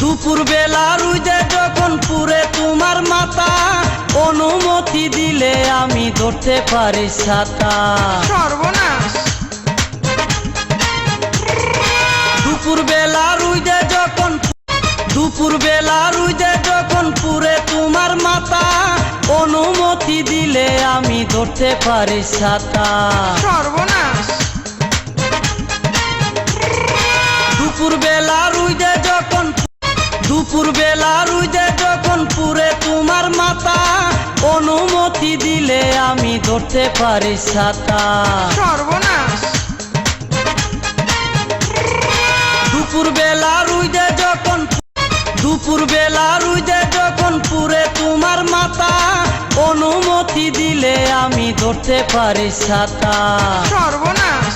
দুপুর বেলা রুইদে যখন পুরে তোমার মাথা, অনুমতি দিলে আমি ধরতে পারি ছাতা। সর্বনাশ। দুপুর বেলা রুইদে যখন পুরে তোমার মাথা, অনুমতি দিলে আমি ধরতে পারি ছাতা। সর্বনাশ। দুপুর বেলা রুইদে যখন পুরে তোমার মাথা, অনুমতি দিলে আমি ধরতে পারি ছাতা। সর্বনাশ। দুপুর বেলা রুইদে যখন পুরে তোমার মাথা, অনুমতি দিলে আমি ধরতে পারি ছাতা। সর্বনাশ।